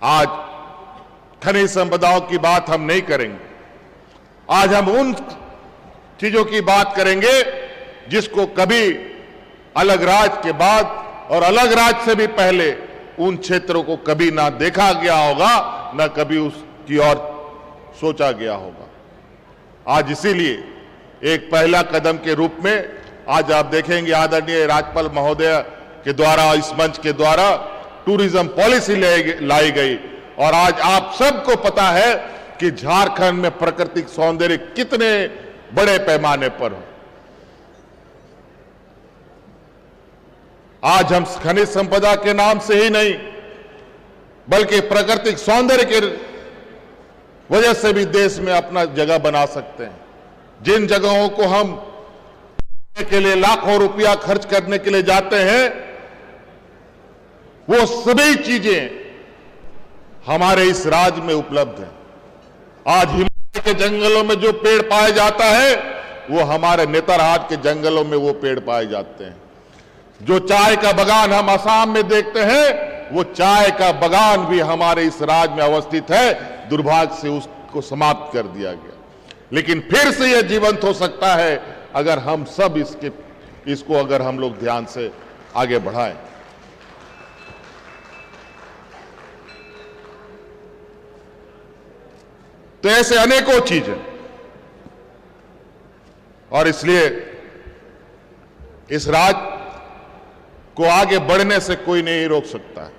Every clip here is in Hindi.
आज खनिज संपदाओं की बात हम नहीं करेंगे। आज हम उन चीजों की बात करेंगे जिसको कभी अलग राज के बाद और अलग राज से भी पहले उन क्षेत्रों को कभी ना देखा गया होगा, ना कभी उसकी ओर सोचा गया होगा। आज इसीलिए एक पहला कदम के रूप में आज आप देखेंगे आदरणीय राज्यपाल महोदय के द्वारा, इस मंच के द्वारा टूरिज्म पॉलिसी लाई गई। और आज आप सबको पता है कि झारखंड में प्राकृतिक सौंदर्य कितने बड़े पैमाने पर हो। आज हम खनिज संपदा के नाम से ही नहीं बल्कि प्राकृतिक सौंदर्य के वजह से भी देश में अपना जगह बना सकते हैं। जिन जगहों को हम के लिए लाखों रुपया खर्च करने के लिए जाते हैं, वो सभी चीजें हमारे इस राज्य में उपलब्ध हैं। आज हिमालय के जंगलों में जो पेड़ पाया जाता है वो हमारे नेतरहाट के जंगलों में वो पेड़ पाए जाते हैं। जो चाय का बगान हम असम में देखते हैं, वो चाय का बगान भी हमारे इस राज्य में अवस्थित है। दुर्भाग्य से उसको समाप्त कर दिया गया, लेकिन फिर से यह जीवंत हो सकता है अगर हम सब इसको अगर हम लोग ध्यान से आगे बढ़ाएं। तो ऐसे अनेकों चीजें, और इसलिए इस राज्य को आगे बढ़ने से कोई नहीं रोक सकता है।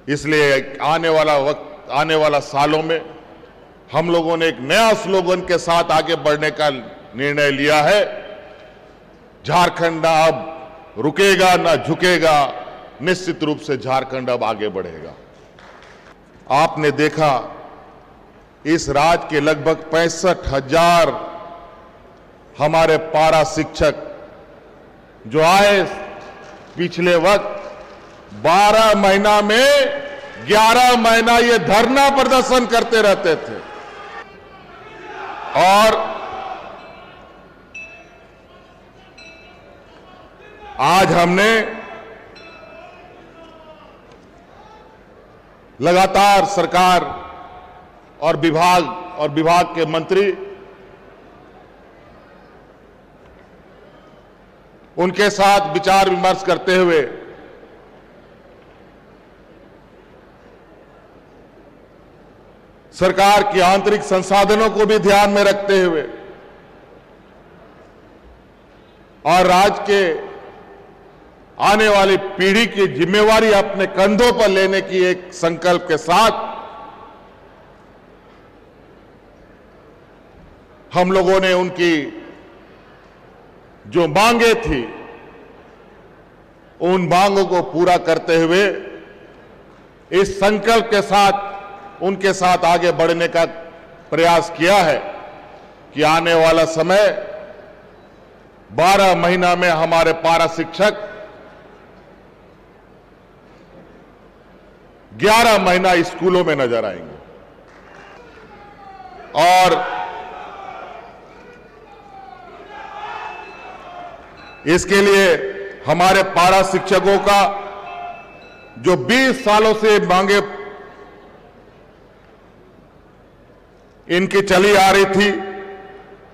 इसलिए आने वाला वक्त, आने वाला सालों में हम लोगों ने एक नया स्लोगन के साथ आगे बढ़ने का निर्णय लिया है। झारखंड ना अब रुकेगा ना झुकेगा, निश्चित रूप से झारखंड अब आगे बढ़ेगा। आपने देखा इस राज्य के लगभग 65,000 हमारे पारा शिक्षक जो आए पिछले वक्त 12 महीना में 11 महीना ये धरना प्रदर्शन करते रहते थे। और आज हमने लगातार सरकार और विभाग के मंत्री उनके साथ विचार विमर्श करते हुए सरकार के आंतरिक संसाधनों को भी ध्यान में रखते हुए और राज्य के आने वाली पीढ़ी की जिम्मेवारी अपने कंधों पर लेने की एक संकल्प के साथ हम लोगों ने उनकी जो मांगे थी उन मांगों को पूरा करते हुए इस संकल्प के साथ उनके साथ आगे बढ़ने का प्रयास किया है कि आने वाला समय 12 महीना में हमारे पारा शिक्षक 11 महीना स्कूलों में नजर आएंगे। और इसके लिए हमारे पारा शिक्षकों का जो 20 सालों से मांगे इनकी चली आ रही थी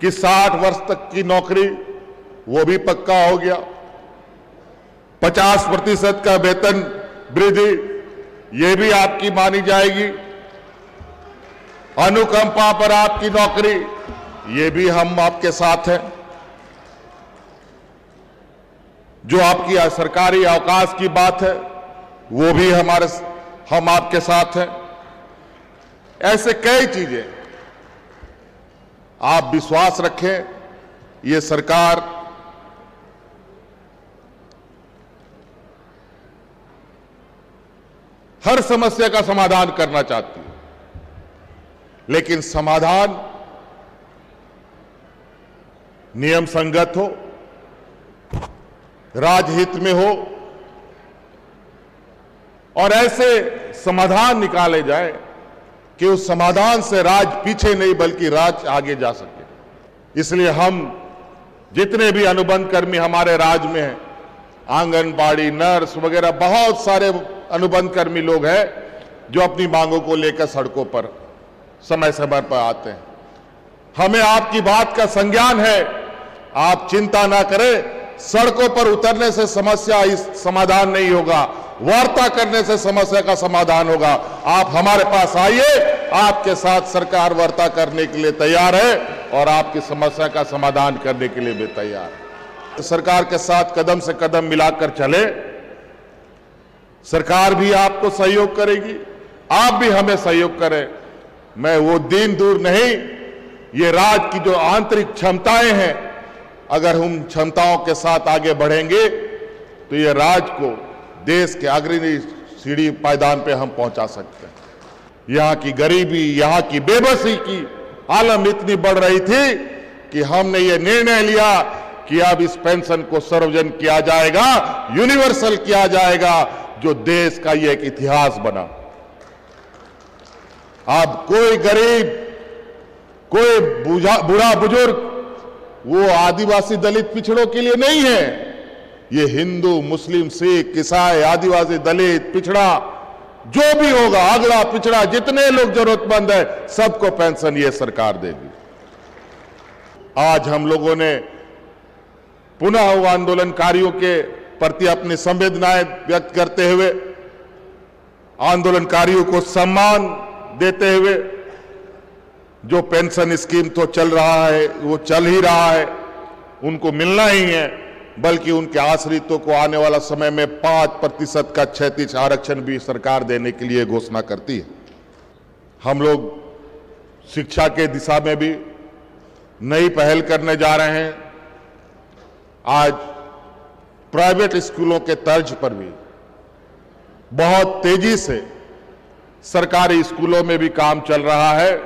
कि 60 वर्ष तक की नौकरी, वो भी पक्का हो गया। 50% का वेतन वृद्धि, ये भी आपकी मानी जाएगी। अनुकंपा पर आपकी नौकरी, ये भी हम आपके साथ हैं। जो आपकी सरकारी अवकाश की बात है वो भी हम आपके साथ हैं। ऐसे कई चीजें, आप विश्वास रखें, ये सरकार हर समस्या का समाधान करना चाहती है, लेकिन समाधान नियम संगत हो, राजहित में हो और ऐसे समाधान निकाले जाए कि उस समाधान से राज्य पीछे नहीं बल्कि राज्य आगे जा सके। इसलिए हम जितने भी अनुबंध कर्मी हमारे राज्य में हैं, आंगनबाड़ी, नर्स वगैरह बहुत सारे अनुबंध कर्मी लोग हैं, जो अपनी मांगों को लेकर सड़कों पर समय समय पर आते हैं। हमें आपकी बात का संज्ञान है, आप चिंता ना करें, सड़कों पर उतरने से समस्या इस समाधान नहीं होगा, वार्ता करने से समस्या का समाधान होगा। आप हमारे पास आइए, आपके साथ सरकार वार्ता करने के लिए तैयार है और आपकी समस्या का समाधान करने के लिए भी तैयार है। सरकार के साथ कदम से कदम मिलाकर चले, सरकार भी आपको सहयोग करेगी, आप भी हमें सहयोग करें। मैं वो दिन दूर नहीं, ये राज्य की जो आंतरिक क्षमताएं हैं, अगर हम क्षमताओं के साथ आगे बढ़ेंगे तो ये राज्य को देश के अग्रणी सीढ़ी पायदान पे हम पहुंचा सकते हैं। यहाँ की गरीबी, यहाँ की बेबसी की आलम इतनी बढ़ रही थी कि हमने ये निर्णय लिया कि अब इस पेंशन को सर्वजन किया जाएगा, यूनिवर्सल किया जाएगा, जो देश का ये एक इतिहास बना। अब कोई गरीब, कोई बूढ़ा बुजुर्ग वो आदिवासी दलित पिछड़ों के लिए नहीं है। ये हिंदू, मुस्लिम, सिख, ईसाई, आदिवासी, दलित, पिछड़ा जो भी होगा, अगड़ा पिछड़ा, जितने लोग जरूरतमंद है, सबको पेंशन ये सरकार देगी। आज हम लोगों ने पुनः वो आंदोलनकारियों के प्रति अपनी संवेदनाएं व्यक्त करते हुए, आंदोलनकारियों को सम्मान देते हुए, जो पेंशन स्कीम तो चल रहा है, वो चल ही रहा है, उनको मिलना ही है, बल्कि उनके आश्रितों को आने वाला समय में 5% का क्षैतिज आरक्षण भी सरकार देने के लिए घोषणा करती है। हम लोग शिक्षा के दिशा में भी नई पहल करने जा रहे हैं। आज प्राइवेट स्कूलों के तर्ज पर भी बहुत तेजी से सरकारी स्कूलों में भी काम चल रहा है,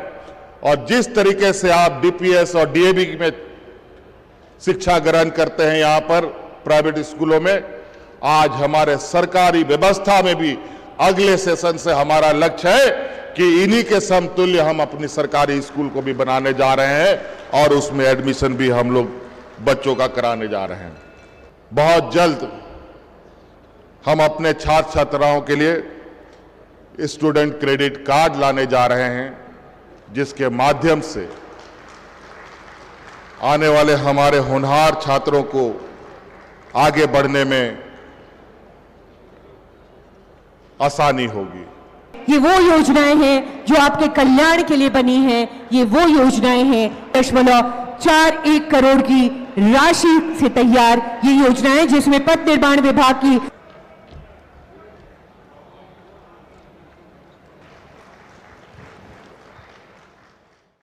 और जिस तरीके से आप डीपीएस और डीएवी में शिक्षा ग्रहण करते हैं यहाँ पर प्राइवेट स्कूलों में, आज हमारे सरकारी व्यवस्था में भी अगले सेशन से हमारा लक्ष्य है कि इन्हीं के समतुल्य हम अपनी सरकारी स्कूल को भी बनाने जा रहे हैं, और उसमें एडमिशन भी हम लोग बच्चों का कराने जा रहे हैं। बहुत जल्द हम अपने छात्र छात्राओं के लिए स्टूडेंट क्रेडिट कार्ड लाने जा रहे हैं, जिसके माध्यम से आने वाले हमारे होनहार छात्रों को आगे बढ़ने में आसानी होगी। ये वो योजनाएं हैं जो आपके कल्याण के लिए बनी हैं। ये वो योजनाएं हैं 4.1 करोड़ की राशि से तैयार ये योजनाएं, जिसमें पथ निर्माण विभाग की